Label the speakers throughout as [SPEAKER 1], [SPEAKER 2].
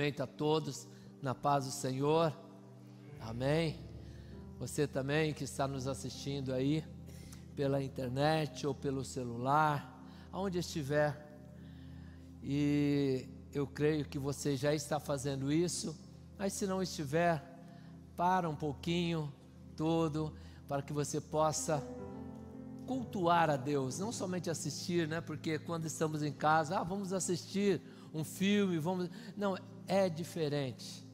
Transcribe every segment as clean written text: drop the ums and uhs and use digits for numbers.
[SPEAKER 1] cumprimento a todos na paz do Senhor. Amém. Você também que está nos assistindo aí pela internet ou pelo celular, aonde estiver, e eu creio que você já está fazendo isso, mas se não estiver, para um pouquinho tudo, para que você possa cultuar a Deus, não somente assistir, né? Porque quando estamos em casa, vamos assistir um filme, não, é diferente,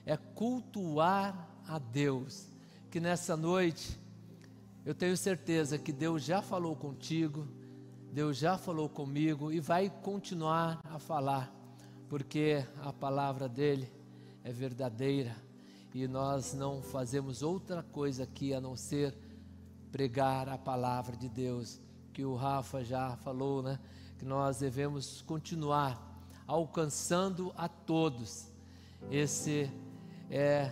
[SPEAKER 1] é cultuar a Deus, que nessa noite, eu tenho certeza que Deus já falou contigo, Deus já falou comigo e vai continuar a falar, porque a palavra dele é verdadeira e nós não fazemos outra coisa aqui a não ser pregar a palavra de Deus, que o Rafa já falou, né? Que nós devemos continuar alcançando a todos. Esse é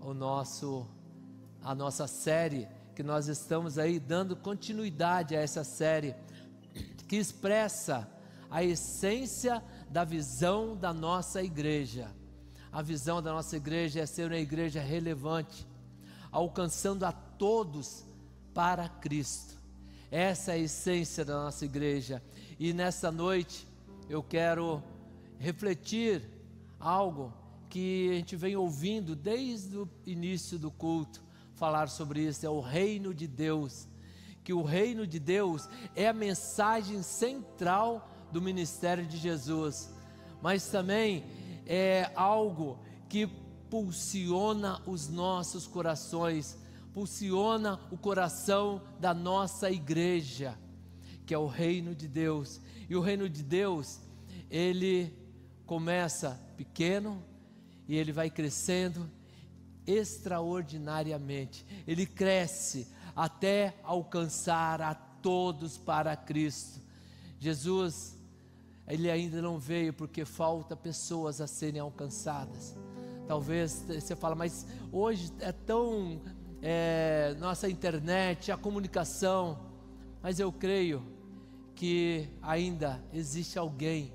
[SPEAKER 1] a nossa série, que nós estamos aí dando continuidade a essa série, que expressa a essência da visão da nossa igreja. A visão da nossa igreja é ser uma igreja relevante, alcançando a todos para Cristo. Essa é a essência da nossa igreja. E nessa noite eu quero refletir algo que a gente vem ouvindo desde o início do culto, falar sobre isso, é o reino de Deus, que o reino de Deus é a mensagem central do ministério de Jesus, mas também é algo que pulsiona os nossos corações, pulsiona o coração da nossa igreja, que é o reino de Deus. E o reino de Deus, ele começa pequeno e ele vai crescendo extraordinariamente, ele cresce até alcançar a todos para Cristo. Jesus, ele ainda não veio porque falta pessoas a serem alcançadas. Talvez você fala, mas hoje é tão nossa internet, a comunicação, mas eu creio que ainda existe alguém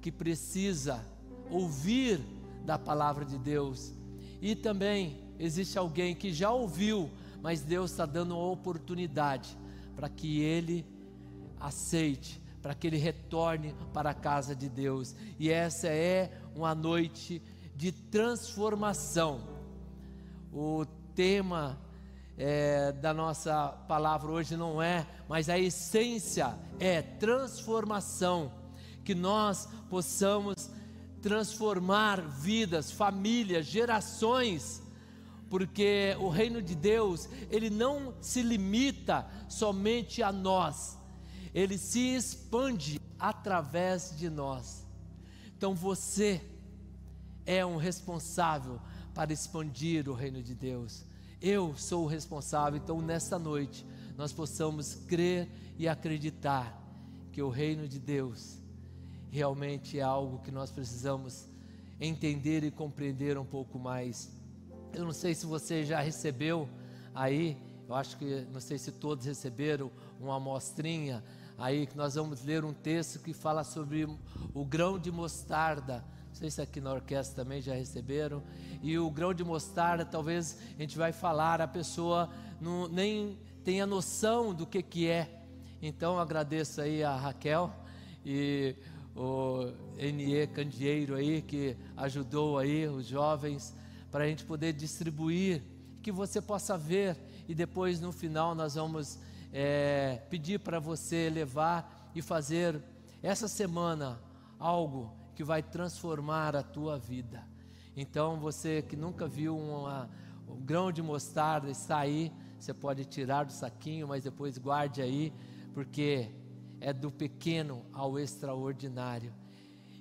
[SPEAKER 1] que precisa ouvir da palavra de Deus, e também existe alguém que já ouviu, mas Deus está dando uma oportunidade para que ele aceite, para que ele retorne para a casa de Deus. E essa é uma noite de transformação. O tema da nossa palavra hoje não é, mas a essência é transformação, que nós possamos transformar vidas, famílias, gerações, porque o reino de Deus, ele não se limita somente a nós, ele se expande através de nós. Então você é um responsável para expandir o reino de Deus. Eu sou o responsável. Então nesta noite nós possamos crer e acreditar que o reino de Deus realmente é algo que nós precisamos entender e compreender um pouco mais. Eu não sei se você já recebeu aí, eu acho que, não sei se todos receberam uma amostrinha aí, que nós vamos ler um texto que fala sobre o grão de mostarda. Não sei se aqui na orquestra também já receberam. E o grão de mostarda, talvez a gente vai falar, a pessoa nem tenha noção do que é. Então agradeço aí a Raquel e o N.E. Candeeiro aí, que ajudou aí os jovens, para a gente poder distribuir, que você possa ver, e depois no final nós vamos pedir para você levar e fazer essa semana algo que vai transformar a tua vida. Então você que nunca viu um grão de mostarda, está aí, você pode tirar do saquinho, mas depois guarde aí, porque é do pequeno ao extraordinário.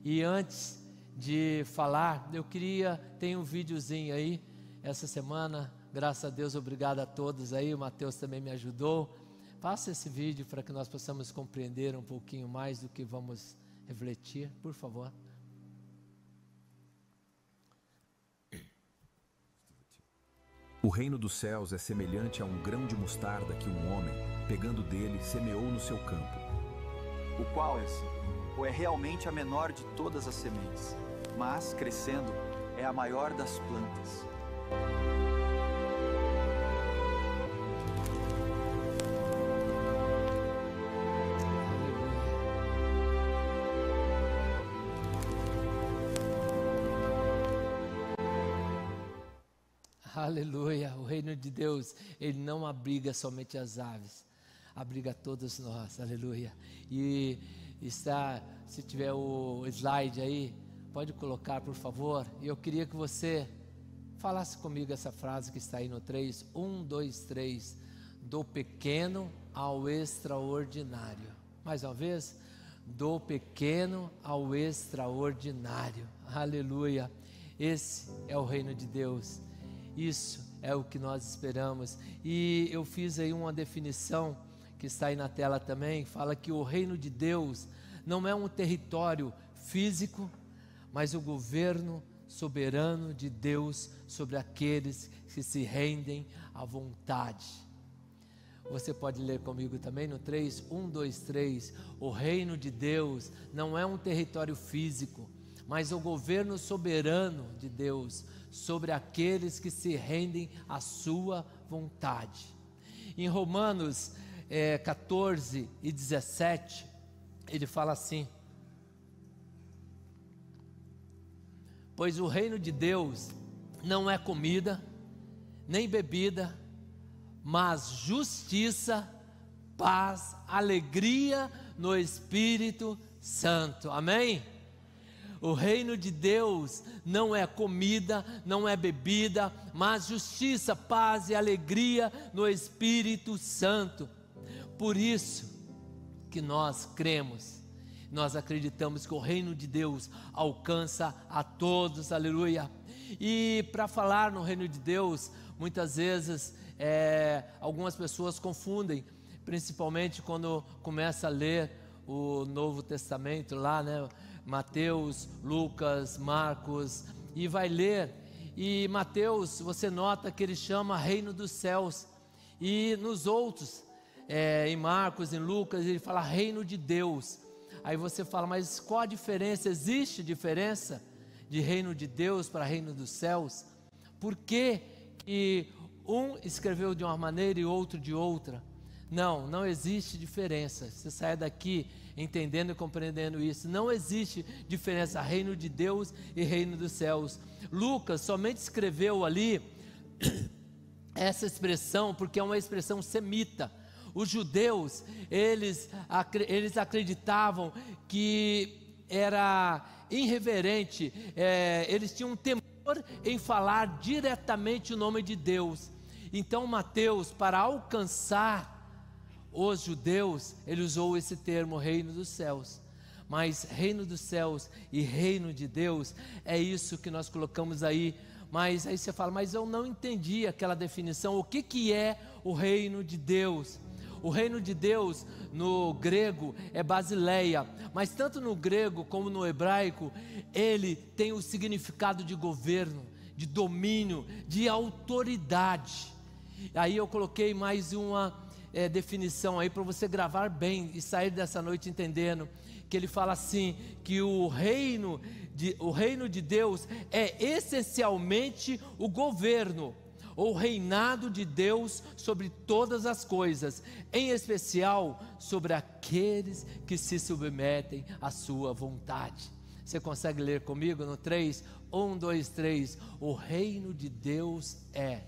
[SPEAKER 1] E antes de falar, eu queria, tem um videozinho aí, essa semana, graças a Deus, obrigado a todos aí, o Mateus também me ajudou. Faça esse vídeo para que nós possamos compreender um pouquinho mais do que vamos refletir, por favor.
[SPEAKER 2] O reino dos céus é semelhante a um grão de mostarda que um homem, pegando dele, semeou no seu campo.
[SPEAKER 3] O qual é realmente a menor de todas as sementes. mas, crescendo, é a maior das plantas.
[SPEAKER 1] Aleluia. O reino de Deus, ele não abriga somente as aves, abriga todos nós. Aleluia. E se tiver o slide aí, pode colocar, por favor. E eu queria que você falasse comigo essa frase que está aí no 3. 1, 2, 3. Do pequeno ao extraordinário. Mais uma vez. Do pequeno ao extraordinário. Aleluia. Esse é o reino de Deus. Isso é o que nós esperamos. E eu fiz aí uma definição que está aí na tela também. Fala que o reino de Deus não é um território físico, mas o governo soberano de Deus sobre aqueles que se rendem à vontade. Você pode ler comigo também no 3, 1, 2, 3. O reino de Deus não é um território físico, mas o governo soberano de Deus sobre aqueles que se rendem à sua vontade. Em Romanos 14 e 17, ele fala assim: pois o reino de Deus não é comida, nem bebida, mas justiça, paz, alegria no Espírito Santo. Amém? O reino de Deus não é comida, não é bebida, mas justiça, paz e alegria no Espírito Santo. Por isso que nós cremos, nós acreditamos que o reino de Deus alcança a todos, aleluia. E para falar no reino de Deus, muitas vezes algumas pessoas confundem, principalmente quando começa a ler o Novo Testamento lá, né? Mateus, Lucas, Marcos, e vai ler, e Mateus, você nota que ele chama reino dos céus, e nos outros, em Marcos, em Lucas, ele fala reino de Deus. Aí você fala, mas qual a diferença? Existe diferença de reino de Deus para reino dos céus? Por que um escreveu de uma maneira e outro de outra? Não existe diferença. Você sai daqui entendendo e compreendendo isso. Não existe diferença, reino de Deus e reino dos céus. Lucas somente escreveu ali essa expressão porque é uma expressão semita. Os judeus, eles acreditavam que era irreverente, eles tinham um temor em falar diretamente o nome de Deus. Então Mateus, para alcançar os judeus, ele usou esse termo reino dos céus. Mas reino dos céus e reino de Deus é isso que nós colocamos aí. Mas aí você fala, mas eu não entendi aquela definição. O que é o reino de Deus? O reino de Deus no grego é basileia, mas tanto no grego como no hebraico ele tem o significado de governo, de domínio, de autoridade. Aí eu coloquei mais uma definição aí para você gravar bem e sair dessa noite entendendo que ele fala assim, que o reino de Deus é essencialmente o governo ou reinado de Deus sobre todas as coisas, em especial sobre aqueles que se submetem à sua vontade. Você consegue ler comigo no 3? 1, 2, 3. O reino de Deus é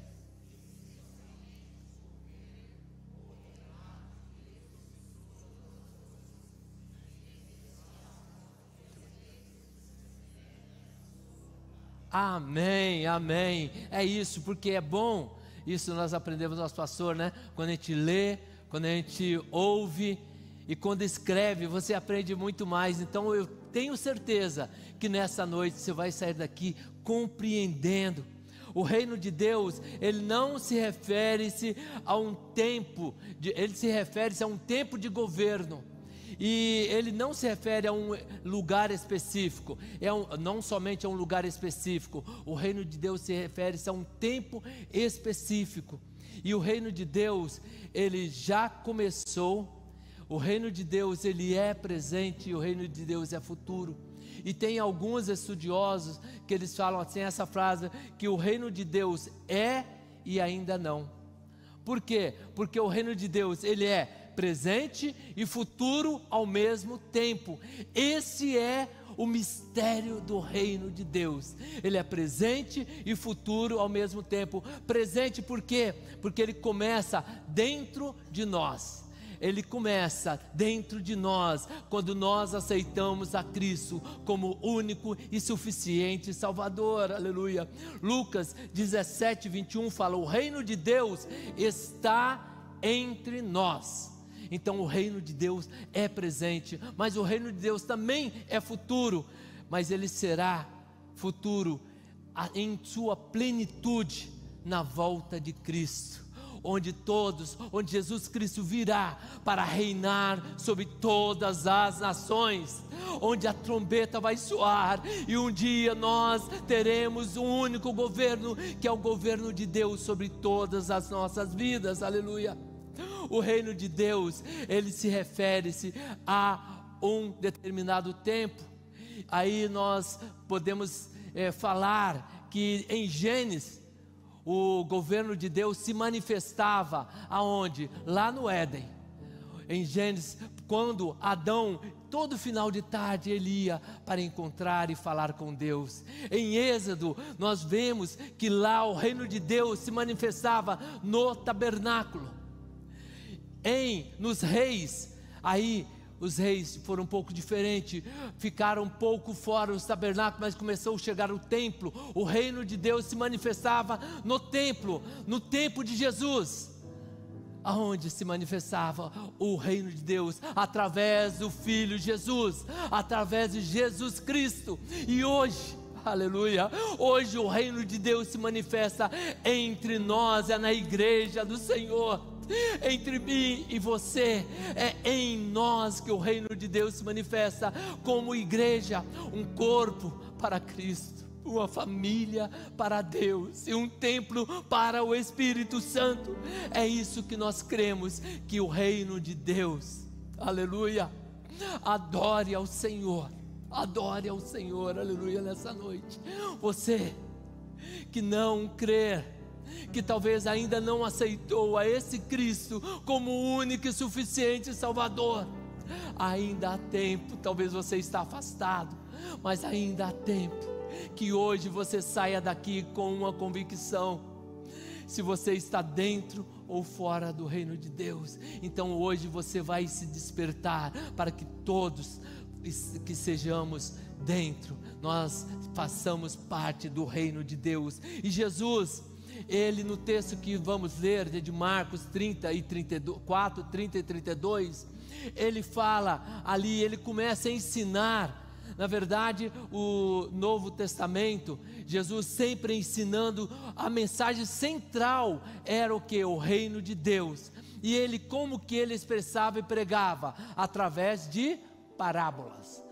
[SPEAKER 1] amém, amém. É isso, porque é bom. Isso nós aprendemos do nosso pastor, né? Quando a gente lê, quando a gente ouve e quando escreve, você aprende muito mais. Então eu tenho certeza que nessa noite você vai sair daqui compreendendo. O reino de Deus, ele não se refere-se a um tempo, ele se refere-se a um tempo de governo. E ele não se refere a um lugar específico, não somente a um lugar específico. O reino de Deus se refere-se a um tempo específico. E o reino de Deus, ele já começou. O reino de Deus, ele é presente e o reino de Deus é futuro. E tem alguns estudiosos que eles falam assim, essa frase, que o reino de Deus é e ainda não. Por quê? Porque o reino de Deus, ele é presente e futuro ao mesmo tempo. Esse é o mistério do reino de Deus. Ele é presente e futuro ao mesmo tempo. Presente por quê? Porque ele começa dentro de nós. Ele começa dentro de nós, quando nós aceitamos a Cristo como único e suficiente Salvador, aleluia. Lucas 17, 21 fala, o reino de Deus está entre nós. Então o reino de Deus é presente, mas o reino de Deus também é futuro, mas ele será futuro em sua plenitude na volta de Cristo. Onde Jesus Cristo virá para reinar sobre todas as nações, onde a trombeta vai soar, e um dia nós teremos um único governo, que é o governo de Deus sobre todas as nossas vidas, aleluia. O reino de Deus, ele se refere-se a um determinado tempo. Aí nós podemos falar que em Gênesis, o governo de Deus se manifestava aonde? Lá no Éden. Em Gênesis, quando Adão, todo final de tarde, ele ia para encontrar e falar com Deus. Em Êxodo, nós vemos que lá o reino de Deus se manifestava no tabernáculo. Nos reis, aí os reis foram um pouco diferentes, ficaram um pouco fora dos tabernáculos, mas começou a chegar o templo. O reino de Deus se manifestava no templo de Jesus. Aonde se manifestava o reino de Deus? Através do Filho Jesus, através de Jesus Cristo. E hoje, aleluia, hoje o reino de Deus se manifesta entre nós, é na igreja do Senhor. Entre mim e você, é em nós que o reino de Deus se manifesta como igreja, um corpo para Cristo, uma família para Deus e um templo para o Espírito Santo. É isso que nós cremos, que o reino de Deus, aleluia, adore ao Senhor, aleluia, nessa noite. Você que não crê, que talvez ainda não aceitou a esse Cristo como o único e suficiente Salvador, ainda há tempo. Talvez você está afastado, mas ainda há tempo, que hoje você saia daqui com uma convicção, se você está dentro ou fora do reino de Deus. Então hoje você vai se despertar, para que todos que sejamos dentro, nós façamos parte do reino de Deus. E Jesus, ele, no texto que vamos ler de Marcos 30 e 34, 30 e 32, ele fala ali, ele começa a ensinar. Na verdade, o Novo Testamento, Jesus sempre ensinando, a mensagem central era o que? O reino de Deus. E ele, como que ele expressava e pregava? Através de parábolas.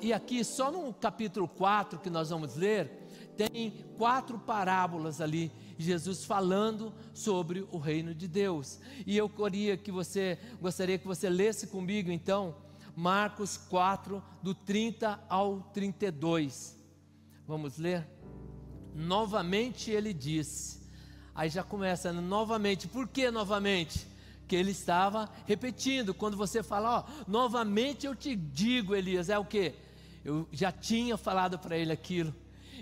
[SPEAKER 1] E aqui só no capítulo 4 que nós vamos ler, tem 4 parábolas ali, Jesus falando sobre o reino de Deus. E eu gostaria que você lesse comigo então, Marcos 4, do 30 ao 32. Vamos ler? Novamente ele disse, aí já começa novamente. Por que novamente? Que ele estava repetindo. Quando você fala, novamente eu te digo, Elias, é o que? Eu já tinha falado para ele aquilo.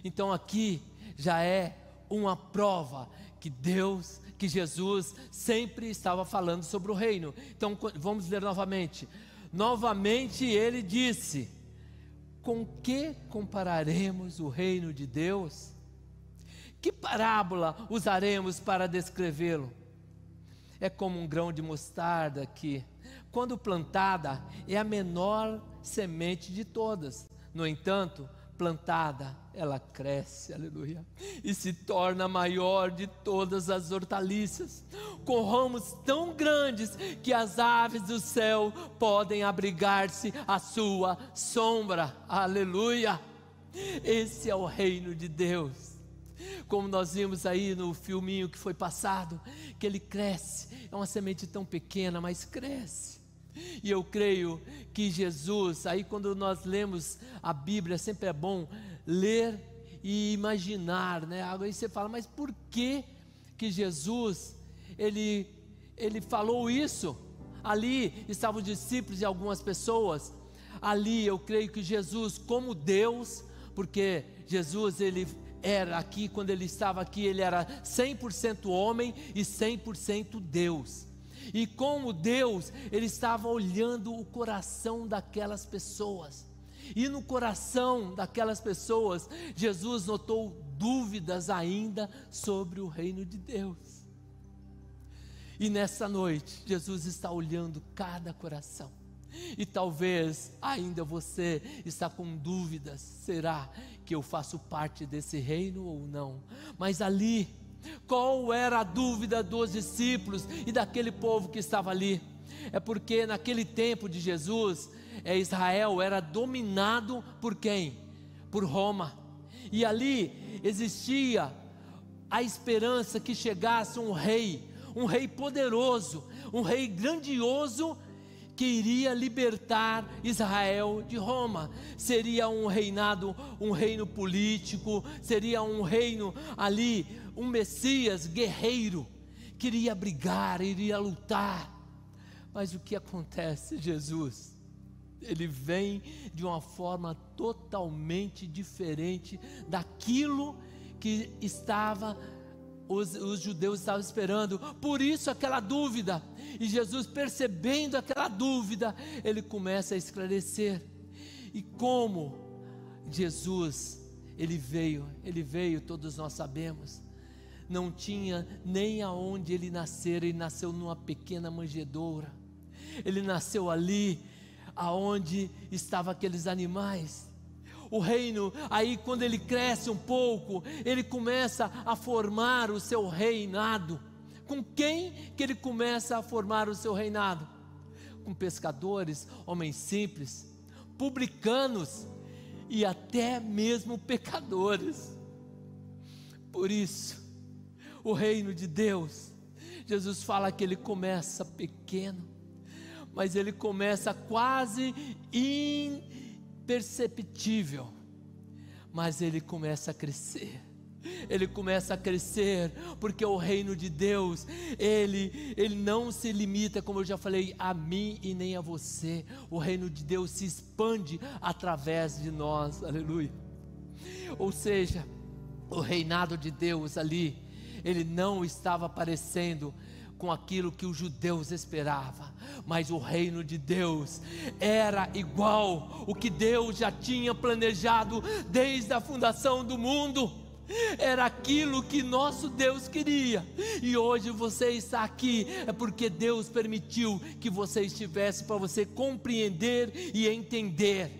[SPEAKER 1] Então aqui já é uma prova que Jesus sempre estava falando sobre o reino. Então vamos ler novamente. Novamente ele disse, com que compararemos o reino de Deus? Que parábola usaremos para descrevê-lo? É como um grão de mostarda que, quando plantada, é a menor semente de todas. No entanto, plantada, ela cresce, aleluia, e se torna a maior de todas as hortaliças, com ramos tão grandes que as aves do céu podem abrigar-se à sua sombra, aleluia. Esse é o reino de Deus. Como nós vimos aí no filminho que foi passado, que ele cresce, é uma semente tão pequena, mas cresce. E eu creio que Jesus, aí quando nós lemos a Bíblia, sempre é bom ler e imaginar, né? Aí você fala, mas por que Jesus, ele falou isso? Ali estavam os discípulos e algumas pessoas. Ali eu creio que Jesus, como Deus, porque Jesus, ele era aqui, quando ele estava aqui, ele era 100% homem e 100% Deus. E como Deus, ele estava olhando o coração daquelas pessoas. E no coração daquelas pessoas, Jesus notou dúvidas ainda sobre o reino de Deus. E nessa noite, Jesus está olhando cada coração. E talvez ainda você está com dúvidas, será que eu faço parte desse reino ou não? Mas ali, qual era a dúvida dos discípulos e daquele povo que estava ali? É porque naquele tempo de Jesus, Israel era dominado por quem? Por Roma. E ali existia a esperança que chegasse um rei poderoso, um rei grandioso, que iria libertar Israel de Roma. Seria um reinado, um reino político, seria um reino ali, um Messias guerreiro, que iria brigar, iria lutar. Mas o que acontece? Jesus, ele vem de uma forma totalmente diferente daquilo que os judeus estavam esperando. Por isso aquela dúvida, e Jesus, percebendo aquela dúvida, ele começa a esclarecer. E como Jesus, ele veio, todos nós sabemos, não tinha nem aonde ele nascer. Ele nasceu numa pequena manjedoura, ele nasceu ali aonde estavam aqueles animais. O reino, aí quando ele cresce um pouco, ele começa a formar o seu reinado. Com quem que ele começa a formar o seu reinado? Com pescadores, homens simples, publicanos e até mesmo pecadores. Por isso, o reino de Deus, Jesus fala que ele começa pequeno, mas ele começa quase imperceptível, mas ele começa a crescer. Ele começa a crescer, porque o reino de Deus, ele não se limita, como eu já falei, a mim e nem a você. O reino de Deus se expande através de nós, aleluia. Ou seja, o reinado de Deus ali, ele não estava aparecendo com aquilo que os judeus esperavam, mas o reino de Deus era igual o que Deus já tinha planejado desde a fundação do mundo. Era aquilo que nosso Deus queria, e hoje você está aqui, é porque Deus permitiu que você estivesse, para você compreender e entender.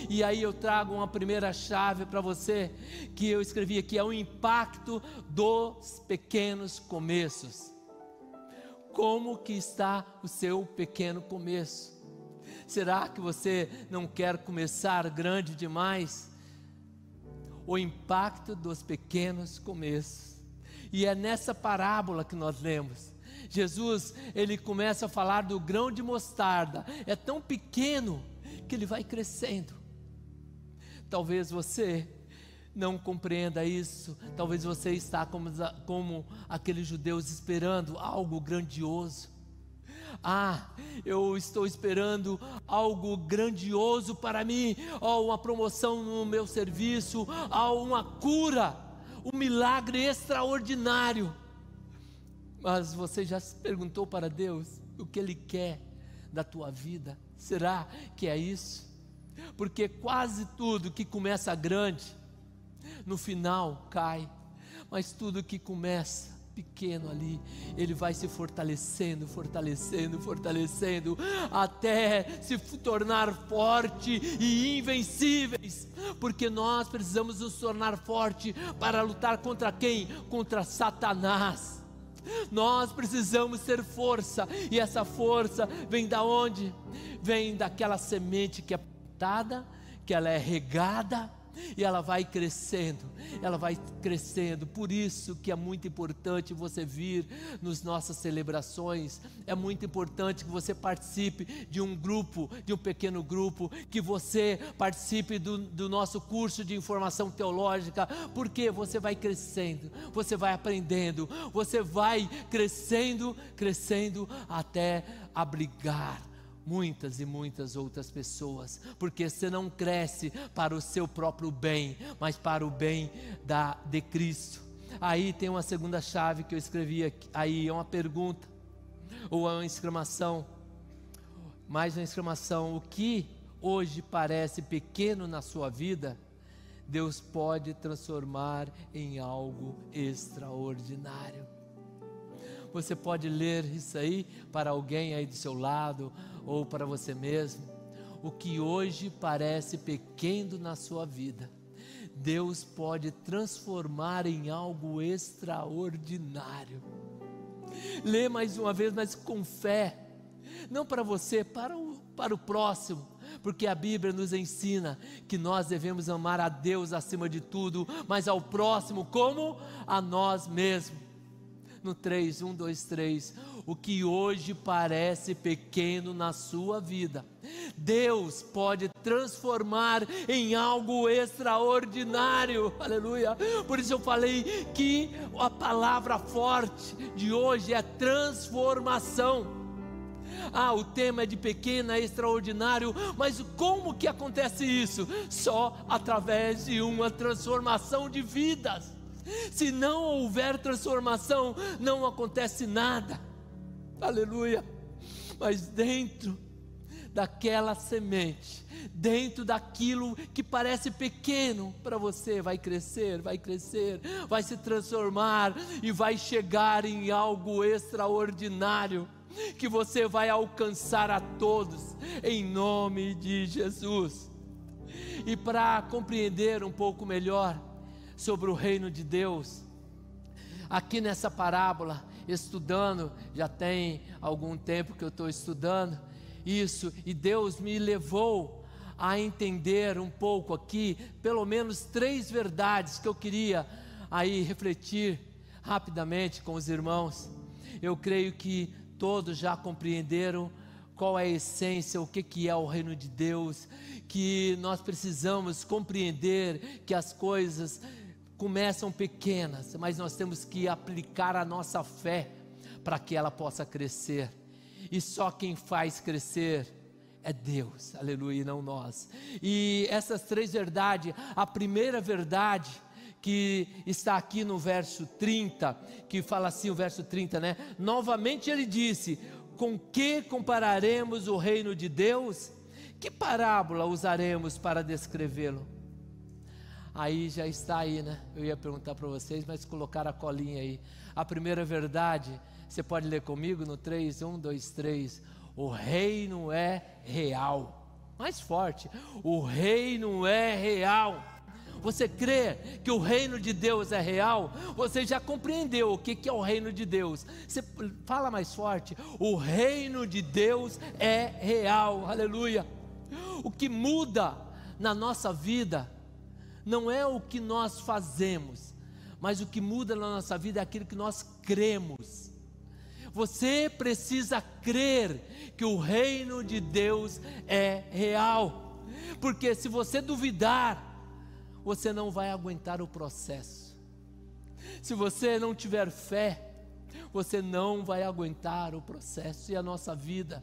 [SPEAKER 1] E aí eu trago uma primeira chave para você, que eu escrevi aqui, é o impacto dos pequenos começos. Como que está o seu pequeno começo? Será que você não quer começar grande demais? O impacto dos pequenos começos. E é nessa parábola que nós lemos, Jesus, ele começa a falar do grão de mostarda. É tão pequeno que ele vai crescendo. Talvez você não compreenda isso. Talvez você está como aqueles judeus esperando algo grandioso. Eu estou esperando algo grandioso para mim, uma promoção no meu serviço, uma cura, um milagre extraordinário. Mas você já se perguntou para Deus o que Ele quer da tua vida? Será que é isso? Porque quase tudo que começa grande, no final cai, mas tudo que começa pequeno ali, ele vai se fortalecendo, até se tornar forte e invencíveis, porque nós precisamos nos tornar forte para lutar contra quem? Contra Satanás. Nós precisamos ter força, e essa força vem da onde? Vem daquela semente que é plantada, que ela é regada, e ela vai crescendo, ela vai crescendo. Por isso que é muito importante você vir nas nossas celebrações, é muito importante que você participe de um grupo, de um pequeno grupo, que você participe do nosso curso de informação teológica, porque você vai crescendo, você vai aprendendo, você vai crescendo até abrigar muitas e muitas outras pessoas, porque você não cresce para o seu próprio bem, mas para o bem de Cristo. Aí tem uma segunda chave que eu escrevi aqui, aí é uma pergunta, ou é uma exclamação, mais uma exclamação: o que hoje parece pequeno na sua vida, Deus pode transformar em algo extraordinário. Você pode ler isso aí para alguém aí do seu lado, ou para você mesmo. O que hoje parece pequeno na sua vida, Deus pode transformar em algo extraordinário. Lê mais uma vez, mas com fé, não para você, para o próximo, porque a Bíblia nos ensina que nós devemos amar a Deus acima de tudo, mas ao próximo como a nós mesmos. No 3, 1, 2, 3, o que hoje parece pequeno na sua vida, Deus pode transformar em algo extraordinário, aleluia. Por isso eu falei que a palavra forte de hoje é transformação. O tema é de pequeno a extraordinário, mas como que acontece isso? Só através de uma transformação de vidas. Se não houver transformação, não acontece nada, aleluia. Mas dentro daquela semente, dentro daquilo que parece pequeno para você, vai crescer, vai se transformar e vai chegar em algo extraordinário, que você vai alcançar a todos, em nome de Jesus. E para compreender um pouco melhor sobre o reino de Deus, aqui nessa parábola, estudando, já tem algum tempo que eu estou estudando isso, e Deus me levou a entender um pouco aqui, pelo menos 3 verdades que eu queria aí refletir rapidamente com os irmãos. Eu creio que todos já compreenderam qual é a essência, o que é o reino de Deus, que nós precisamos compreender que as coisas começam pequenas, mas nós temos que aplicar a nossa fé para que ela possa crescer, e só quem faz crescer é Deus, aleluia, e não nós. E essas 3 verdades, a primeira verdade que está aqui no verso 30, que fala assim, o verso 30, né? Novamente ele disse: com que compararemos o reino de Deus? Que parábola usaremos para descrevê-lo? Aí já está aí, né? Eu ia perguntar para vocês, mas colocaram a colinha aí. A primeira verdade, você pode ler comigo no 3, 1, 2, 3. O reino é real. Mais forte, o reino é real. Você crê que o reino de Deus é real? Você já compreendeu o que é o reino de Deus? Você fala mais forte, o reino de Deus é real, aleluia. O que muda na nossa vida não é o que nós fazemos, mas o que muda na nossa vida é aquilo que nós cremos. Você precisa crer que o reino de Deus é real, porque se você duvidar, você não vai aguentar o processo. Se você não tiver fé, você não vai aguentar o processo. E a nossa vida,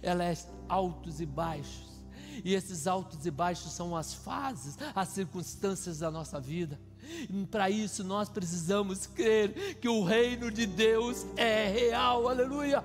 [SPEAKER 1] ela é altos e baixos, e esses altos e baixos são as fases, as circunstâncias da nossa vida. Para isso nós precisamos crer que o reino de Deus é real, aleluia.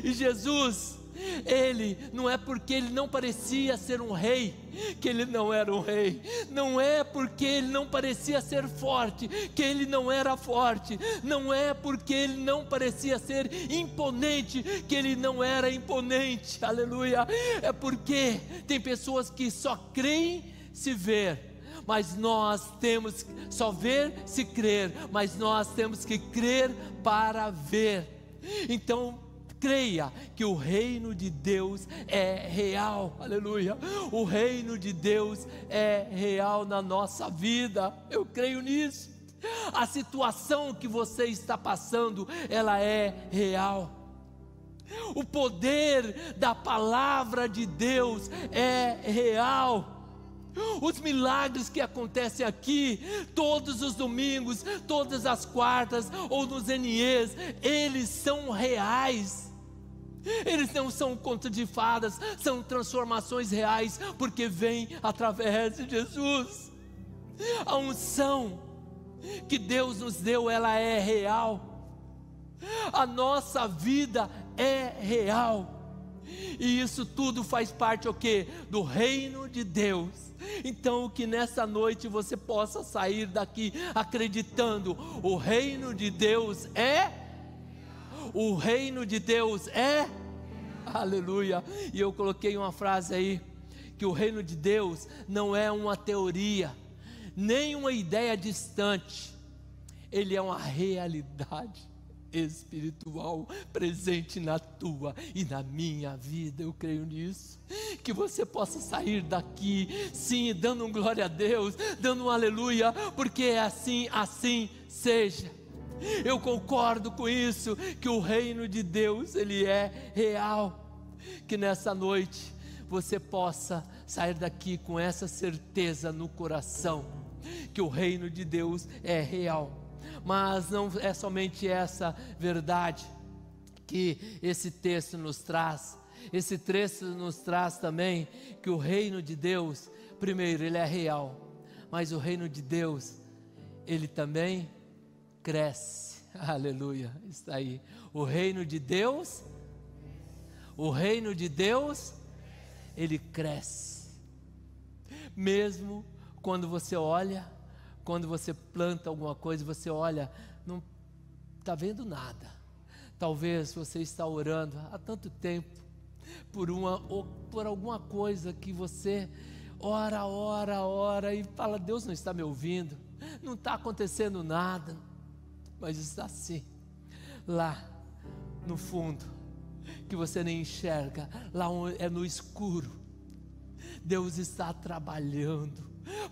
[SPEAKER 1] E Jesus, Ele, não é porque Ele não parecia ser um rei, que Ele não era um rei. Não é porque Ele não parecia ser forte, que Ele não era forte. Não é porque Ele não parecia ser imponente, que Ele não era imponente, aleluia. É porque tem pessoas que só creem se ver, mas nós temos só ver se crer, mas nós temos que crer para ver. Então Creia que o reino de Deus é real, aleluia. O reino de Deus é real na nossa vida, eu creio nisso. A situação que você está passando, ela é real. O poder da palavra de Deus é real. Os milagres que acontecem aqui, todos os domingos, todas as quartas ou nos NEs, eles são reais. Eles não são contos de fadas, são transformações reais, porque vem através de Jesus. A unção que Deus nos deu, ela é real. A nossa vida é real. E isso tudo faz parte o quê? Do reino de Deus. Então que nessa noite você possa sair daqui acreditando, o reino de Deus é, o reino de Deus é, aleluia. E eu coloquei uma frase aí, que o reino de Deus não é uma teoria, nem uma ideia distante, ele é uma realidade espiritual presente na tua e na minha vida. Eu creio nisso, que você possa sair daqui, sim, dando um glória a Deus, dando um aleluia, porque é assim, assim seja. Eu concordo com isso, que o reino de Deus, ele é real. Que nessa noite você possa sair daqui com essa certeza no coração, que o reino de Deus é real. Mas não é somente essa verdade que esse texto nos traz. Esse texto nos traz também que o reino de Deus, primeiro, ele é real, mas o reino de Deus, ele também cresce. Aleluia, está aí. O reino de Deus, ele cresce. Mesmo quando você olha, quando você planta alguma coisa, você olha, não está vendo nada. Talvez você está orando há tanto tempo por alguma coisa que você ora e fala, Deus não está me ouvindo, não está acontecendo nada, mas está assim, lá no fundo, que você nem enxerga, lá é no escuro. Deus está trabalhando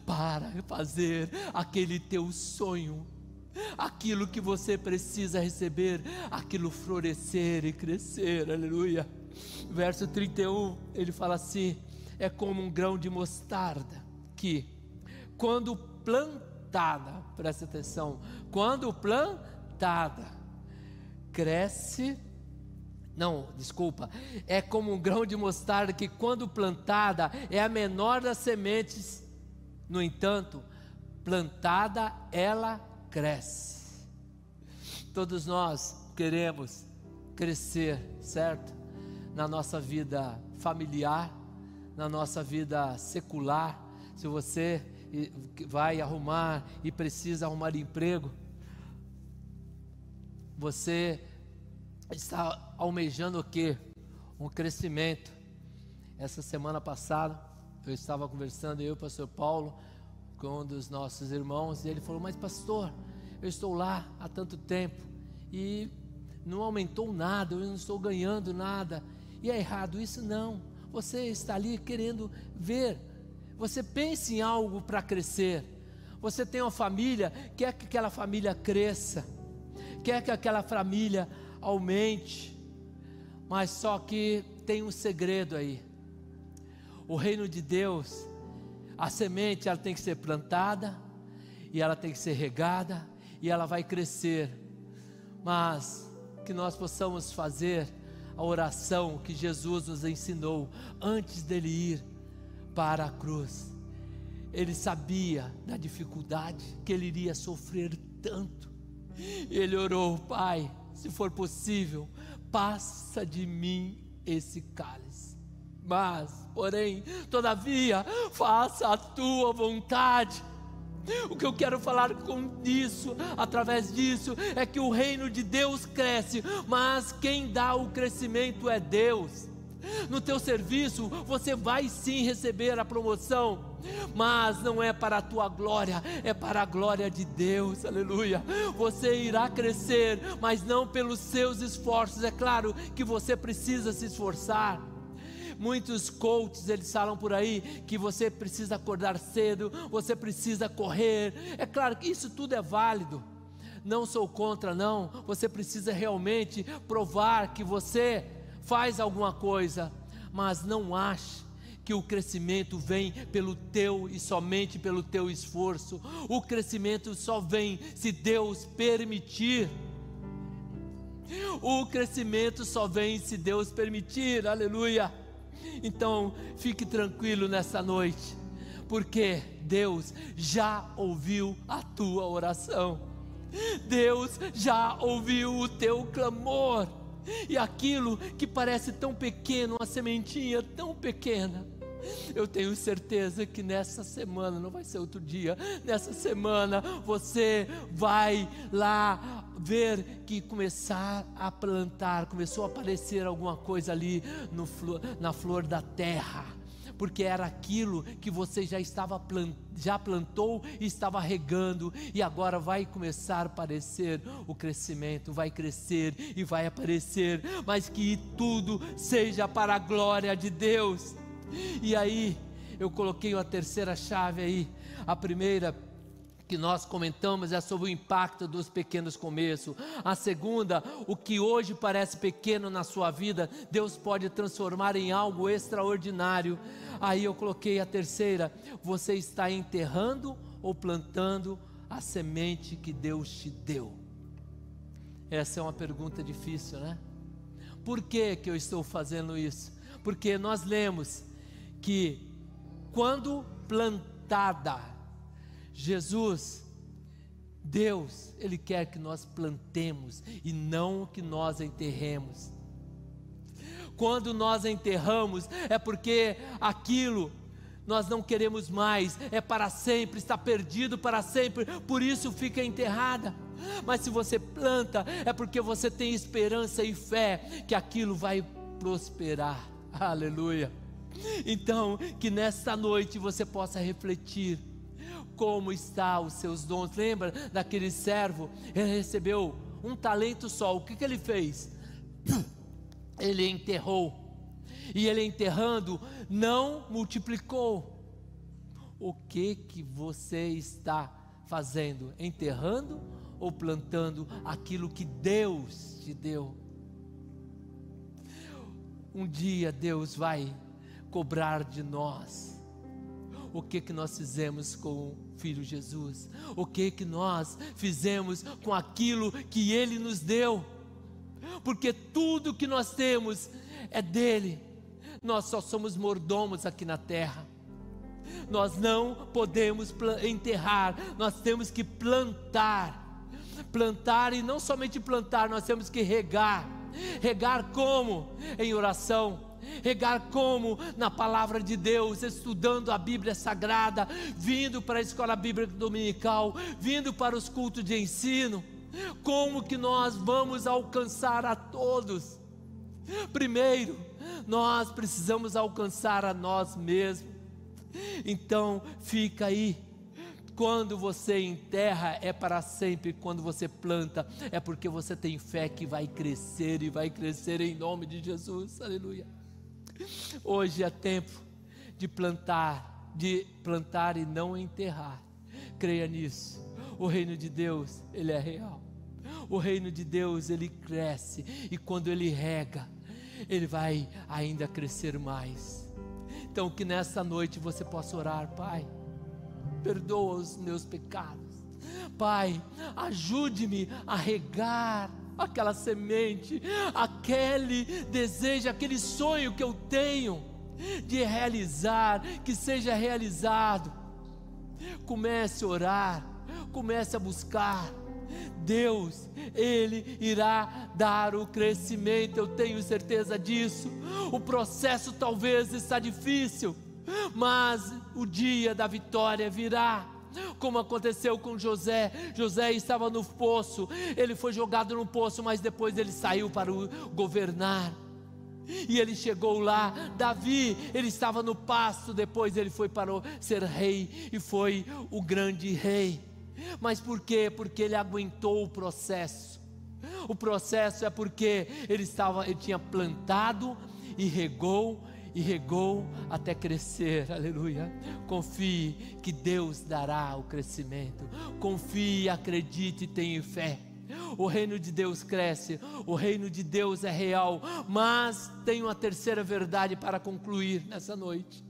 [SPEAKER 1] para fazer aquele teu sonho, aquilo que você precisa receber, aquilo florescer e crescer, aleluia. Verso 31, ele fala assim, é como um grão de mostarda, que quando plantada, presta atenção, quando plantada, cresce, é como um grão de mostarda, que quando plantada, é a menor das sementes, no entanto, plantada, ela cresce. Todos nós queremos crescer, certo? Na nossa vida familiar, na nossa vida secular. Se você vai arrumar e precisa arrumar emprego, você está almejando o quê? Um crescimento. Essa semana passada, eu estava conversando, eu e o pastor Paulo, com um dos nossos irmãos, e ele falou, mas pastor, eu estou lá há tanto tempo, e não aumentou nada, eu não estou ganhando nada, e é errado isso? Não, você está ali querendo ver, você pensa em algo para crescer, você tem uma família, quer que aquela família cresça, quer que aquela família aumente, mas só que tem um segredo aí. O reino de Deus, a semente, ela tem que ser plantada, e ela tem que ser regada, e ela vai crescer, mas que nós possamos fazer a oração que Jesus nos ensinou, antes dele ir para a cruz. Ele sabia da dificuldade, que ele iria sofrer tanto, ele orou, Pai, se for possível, passa de mim esse cálice, mas, porém, todavia, faça a tua vontade. O que eu quero falar com isso, através disso, é que o reino de Deus cresce, mas quem dá o crescimento é Deus. No teu serviço, você vai sim receber a promoção, mas não é para a tua glória, é para a glória de Deus, aleluia. Você irá crescer, mas não pelos seus esforços. É claro que você precisa se esforçar. Muitos coaches, eles falam por aí que você precisa acordar cedo, você precisa correr. É claro que isso tudo é válido, não sou contra não. Você precisa realmente provar que você faz alguma coisa, mas não ache que o crescimento vem pelo teu e somente pelo teu esforço. O crescimento só vem se Deus permitir. O crescimento só vem se Deus permitir, aleluia. Então fique tranquilo nessa noite, porque Deus já ouviu a tua oração, Deus já ouviu o teu clamor. E aquilo que parece tão pequeno, uma sementinha tão pequena, eu tenho certeza que nessa semana, não vai ser outro dia, nessa semana você vai lá ver que começar a plantar, começou a aparecer alguma coisa ali na flor da terra, porque era aquilo que você já plantou e estava regando, e agora vai começar a aparecer o crescimento, vai crescer e vai aparecer, mas que tudo seja para a glória de Deus. E aí, eu coloquei uma terceira chave aí. A primeira que nós comentamos é sobre o impacto dos pequenos começos. A segunda, o que hoje parece pequeno na sua vida, Deus pode transformar em algo extraordinário. Aí eu coloquei a terceira: você está enterrando ou plantando a semente que Deus te deu? Essa é uma pergunta difícil, né? Por que eu estou fazendo isso? Porque nós lemos que quando plantada, Deus, Ele quer que nós plantemos e não que nós enterremos. Quando nós enterramos, é porque aquilo nós não queremos mais, é para sempre, está perdido para sempre, por isso fica enterrada. Mas se você planta, é porque você tem esperança e fé que aquilo vai prosperar, aleluia. Então, que nesta noite você possa refletir como está os seus dons. Lembra daquele servo? Ele recebeu um talento só. O que ele fez? Ele enterrou, e ele enterrando não multiplicou. O que você está fazendo? Enterrando ou plantando aquilo que Deus te deu? Um dia Deus vai cobrar de nós o que nós fizemos com o Filho Jesus, o que nós fizemos com aquilo que Ele nos deu, porque tudo que nós temos é dele. Nós só somos mordomos aqui na terra. Nós não podemos enterrar, nós temos que plantar, e não somente plantar, nós temos que regar. Regar como? Em oração. Regar como? Na palavra de Deus, estudando a Bíblia Sagrada, vindo para a escola bíblica dominical, vindo para os cultos de ensino. Como que nós vamos alcançar a todos? Primeiro, nós precisamos alcançar a nós mesmos. Então fica aí. Quando você enterra é para sempre, quando você planta é porque você tem fé que vai crescer, e vai crescer em nome de Jesus, aleluia. Hoje é tempo de plantar e não enterrar. Creia nisso. O reino de Deus, ele é real. O reino de Deus, ele cresce, e quando ele rega, ele vai ainda crescer mais. Então que nessa noite você possa orar: Pai, perdoa os meus pecados. Pai, ajude-me a regar aquela semente, aquele desejo, aquele sonho que eu tenho de realizar, que seja realizado. Comece a orar, comece a buscar. Deus, Ele irá dar o crescimento, eu tenho certeza disso. O processo talvez está difícil, mas o dia da vitória virá, como aconteceu com José. José estava no poço, ele foi jogado no poço, mas depois ele saiu para governar. E ele chegou lá. Davi, ele estava no pasto, depois ele foi para ser rei, e foi o grande rei. Mas por quê? Porque ele aguentou o processo. O processo é porque ele tinha plantado e regou até crescer. Aleluia. Confie que Deus dará o crescimento. Confie, acredite e tenha fé. O reino de Deus cresce, o reino de Deus é real. Mas tem uma terceira verdade para concluir nessa noite.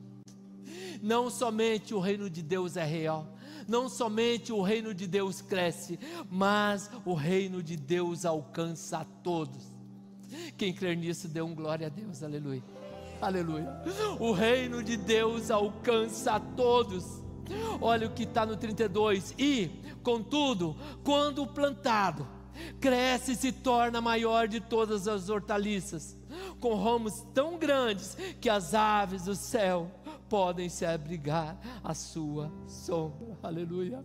[SPEAKER 1] Não somente o reino de Deus é real, não somente o reino de Deus cresce, mas o reino de Deus alcança a todos. Quem crer nisso, dê um glória a Deus. Aleluia. Aleluia. O reino de Deus alcança a todos. Olha o que está no 32. E, contudo, quando plantado, cresce e se torna maior de todas as hortaliças, com ramos tão grandes que as aves do céu podem se abrigar à sua sombra. Aleluia.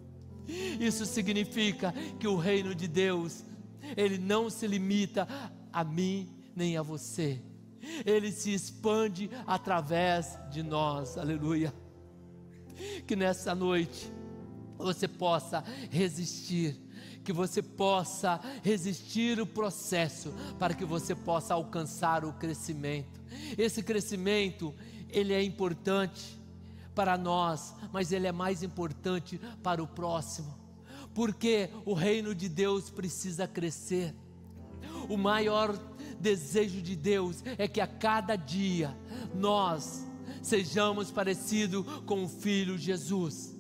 [SPEAKER 1] Isso significa que o reino de Deus, ele não se limita a mim nem a você. Ele se expande através de nós. Aleluia. Que nessa noite você possa resistir, que você possa resistir o processo, para que você possa alcançar o crescimento. Esse crescimento, ele é importante para nós, mas ele é mais importante para o próximo, porque o reino de Deus precisa crescer. O maior desejo de Deus é que a cada dia nós sejamos parecidos com o Filho Jesus,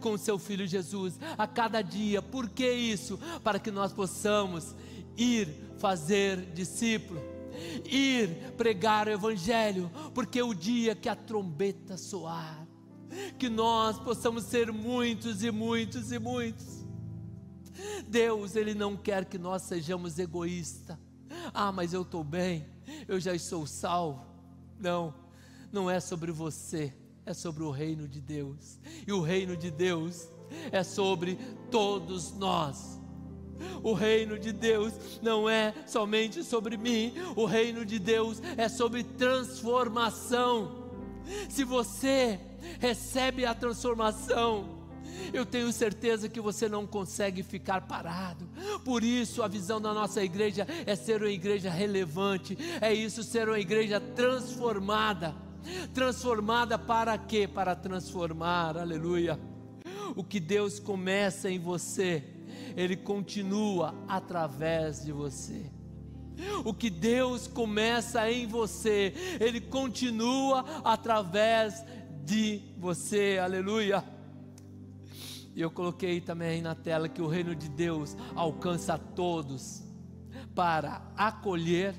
[SPEAKER 1] com o seu Filho Jesus, a cada dia. Por que isso? Para que nós possamos ir fazer discípulo, ir pregar o Evangelho, porque o dia que a trombeta soar, que nós possamos ser muitos e muitos e muitos. Deus, Ele não quer que nós sejamos egoístas. Mas eu estou bem, eu já estou salvo. Não, não é sobre você, é sobre o reino de Deus. E o reino de Deus é sobre todos nós. O reino de Deus não é somente sobre mim. O reino de Deus é sobre transformação. Se você recebe a transformação, eu tenho certeza que você não consegue ficar parado. Por isso a visão da nossa igreja é ser uma igreja relevante. É isso, ser uma igreja transformada. Transformada para quê? Para transformar. Aleluia. O que Deus começa em você, Ele continua através de você. O que Deus começa em você, Ele continua através de você. Aleluia. E eu coloquei também na tela que o reino de Deus alcança a todos, para acolher,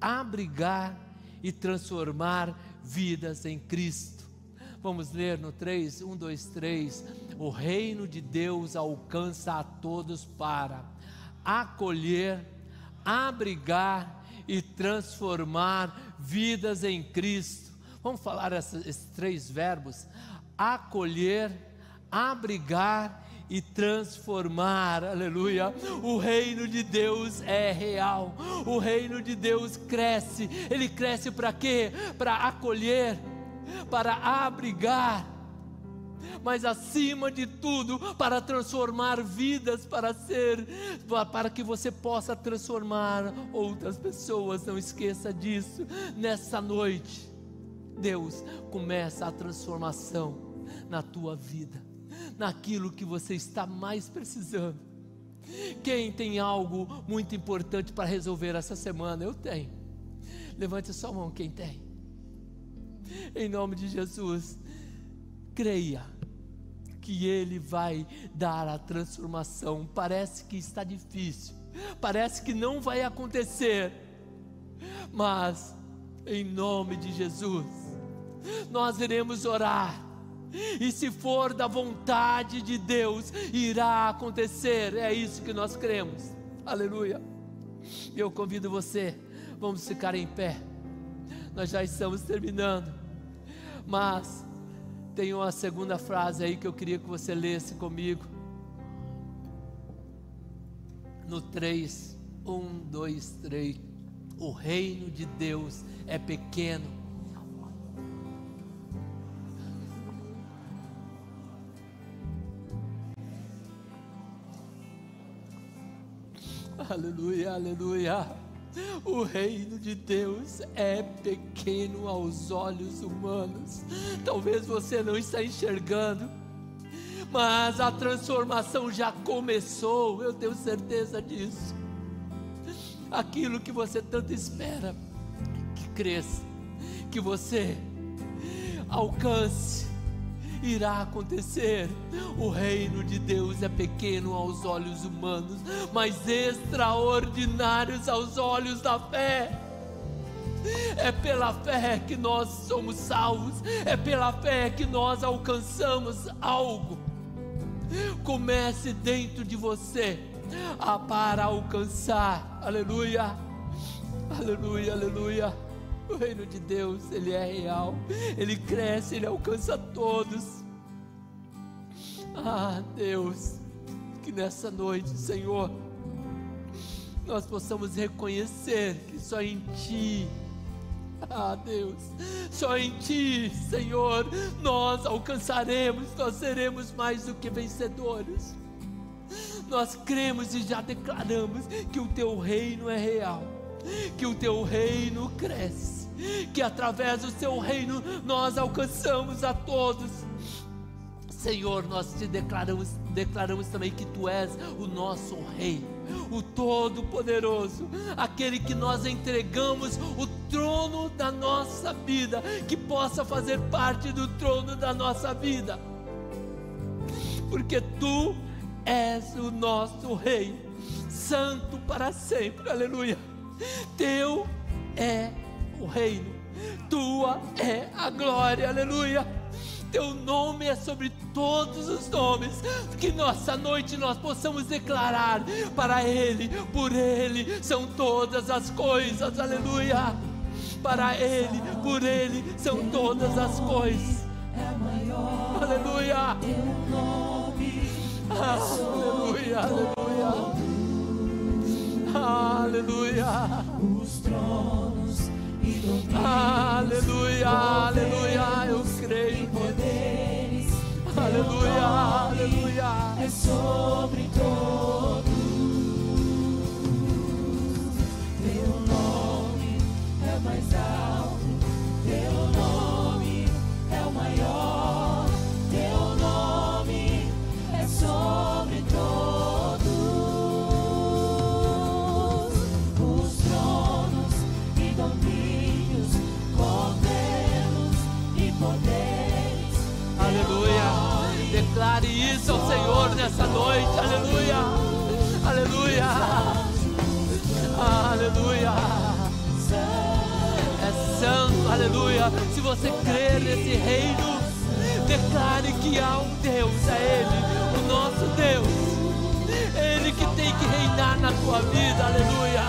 [SPEAKER 1] abrigar e transformar vidas em Cristo. Vamos ler no 3, 1, 2, 3. O reino de Deus alcança a todos para acolher, abrigar e transformar vidas em Cristo. Vamos falar esses três verbos: acolher, abrigar e transformar. Aleluia. O reino de Deus é real. O reino de Deus cresce. Ele cresce para quê? Para acolher, para abrigar, mas acima de tudo, para transformar vidas, para que você possa transformar outras pessoas. Não esqueça disso. Nessa noite, Deus começa a transformação na tua vida, naquilo que você está mais precisando. Quem tem algo muito importante para resolver essa semana? Eu tenho. Levante a sua mão, quem tem. Em nome de Jesus, creia que Ele vai dar a transformação. Parece que está difícil, parece que não vai acontecer, mas em nome de Jesus, nós iremos orar. E se for da vontade de Deus, irá acontecer. É isso que nós cremos. Aleluia. Eu convido você, vamos ficar em pé. Nós já estamos terminando, mas tem uma segunda frase aí que eu queria que você lesse comigo. No 3, 1, 2, 3. O reino de Deus é pequeno. Aleluia, aleluia. O reino de Deus é pequeno aos olhos humanos. Talvez você não está enxergando, mas a transformação já começou, eu tenho certeza disso. Aquilo que você tanto espera que cresça, que você alcance, irá acontecer. O reino de Deus é pequeno aos olhos humanos, mas extraordinários aos olhos da fé. É pela fé que nós somos salvos, é pela fé que nós alcançamos algo. Comece dentro de você para alcançar. Aleluia, aleluia, aleluia. O reino de Deus, ele é real, ele cresce, ele alcança todos. Ah, Deus, que nessa noite, Senhor, nós possamos reconhecer que só em Ti, ah, Deus, só em Ti, Senhor, nós alcançaremos, nós seremos mais do que vencedores. Nós cremos e já declaramos que o Teu reino é real, que o Teu reino cresce, que através do Teu reino nós alcançamos a todos. Senhor, nós te declaramos também que Tu és o nosso Rei, o Todo-Poderoso, aquele que nós entregamos o trono da nossa vida, que possa fazer parte do trono da nossa vida, porque Tu és o nosso Rei, santo para sempre, aleluia. Teu é o reino, Tua é a glória, aleluia. Teu nome é sobre todos os nomes, que nessa noite nós possamos declarar para Ele, por Ele são todas as coisas, aleluia. Para Ele, por Ele são todas as coisas, aleluia. Aleluia, aleluia, aleluia.
[SPEAKER 4] Os tronos e domínios,
[SPEAKER 1] aleluia, aleluia, eu creio,
[SPEAKER 4] poderes,
[SPEAKER 1] aleluia, aleluia,
[SPEAKER 4] é sobre todos. Teu nome é mais alto, Teu nome é o maior, Teu nome é sobre todos. Os tronos e domínios, governos e poderes.
[SPEAKER 1] aleluia. Declare isso ao Senhor nessa noite, aleluia, aleluia, aleluia. É santo, aleluia. Se você crer nesse reino, declare que há um Deus, é Ele, o nosso Deus, Ele que tem que reinar na tua vida, aleluia,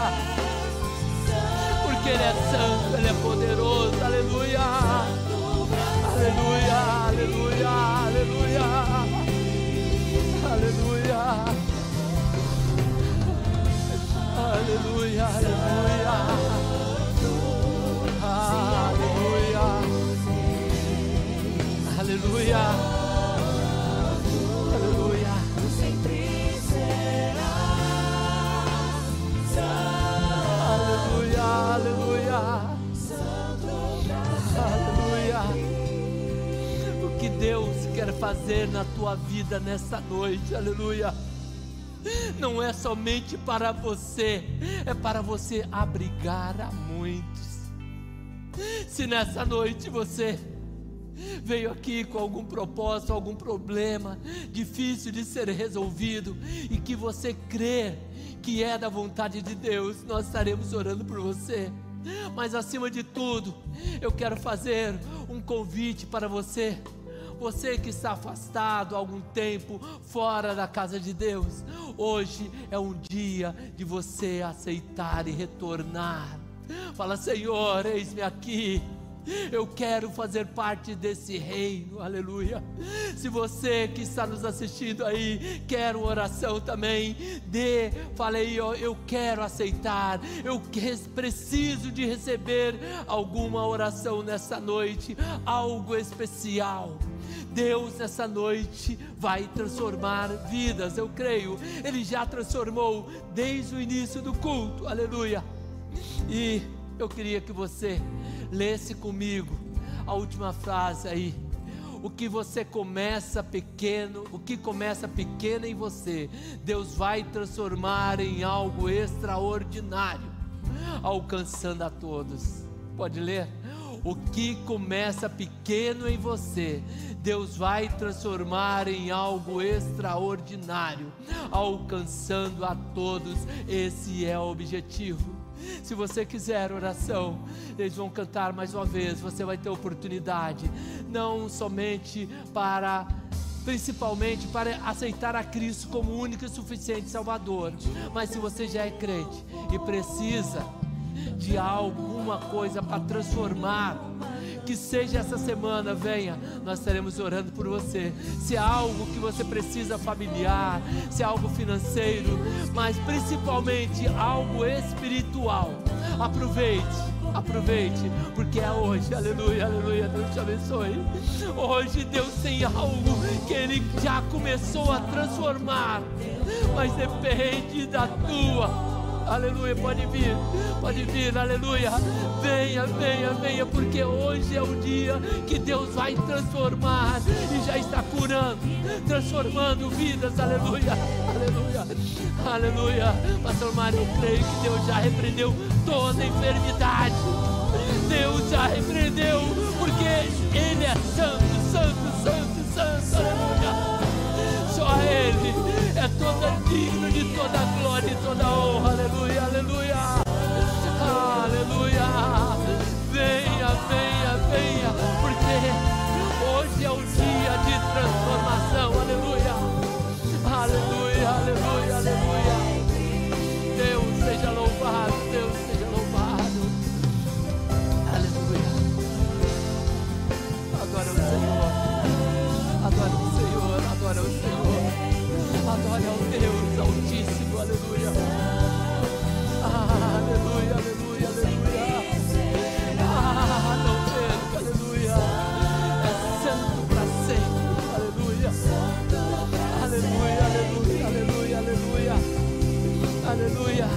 [SPEAKER 1] porque Ele é santo, Ele é poderoso, aleluia, aleluia, aleluia, aleluia, aleluia, aleluia, aleluia, aleluia, aleluia, aleluia.
[SPEAKER 4] Sempre será
[SPEAKER 1] Aleluia, aleluia, aleluia. O que Deus quer fazer na tua vida nessa noite, aleluia, não é somente para você, é para você abrigar a muitos. Se nessa noite você veio aqui com algum propósito, algum problema difícil de ser resolvido, e que você crê que é da vontade de Deus, nós estaremos orando por você. Mas acima de tudo, eu quero fazer um convite para você. Você que está afastado há algum tempo, fora da casa de Deus, hoje é um dia de você aceitar e retornar. Fala: Senhor, eis-me aqui, Eu quero fazer parte desse reino, aleluia. Se você que está nos assistindo aí quer uma oração também, falei, eu quero aceitar, eu preciso de receber alguma oração nessa noite, algo especial. Deus nessa noite vai transformar vidas, eu creio. Ele já transformou desde o início do culto, aleluia. E eu queria que você lesse comigo a última frase aí. O que você começa pequeno, o que começa pequeno em você, Deus vai transformar em algo extraordinário, alcançando a todos. Pode ler? O que começa pequeno em você, Deus vai transformar em algo extraordinário, alcançando a todos. Esse é o objetivo. Se você quiser oração, eles vão cantar mais uma vez, você vai ter oportunidade, não somente principalmente para aceitar a Cristo como único e suficiente Salvador, mas se você já é crente e precisa de alguma coisa para transformar, que seja essa semana, venha, nós estaremos orando por você. Se há algo que você precisa familiar, se há algo financeiro, mas principalmente algo espiritual, aproveite, porque é hoje, aleluia, aleluia, Deus te abençoe. Hoje Deus tem algo que Ele já começou a transformar, mas depende da tua. Aleluia, pode vir, aleluia. Venha, porque hoje é o dia que Deus vai transformar e já está curando, transformando vidas, aleluia, aleluia. Pastor Mário, eu creio que Deus já repreendeu toda enfermidade. Deus já repreendeu, porque Ele é santo, aleluia. Só Ele é digno de toda glória e toda honra, aleluia, venha, porque hoje é o dia de transformação, aleluia. Deus seja louvado, aleluia. Adora o Senhor, adore ao Deus Altíssimo, aleluia. Não perca, aleluia. É santo para sempre, aleluia. Aleluia.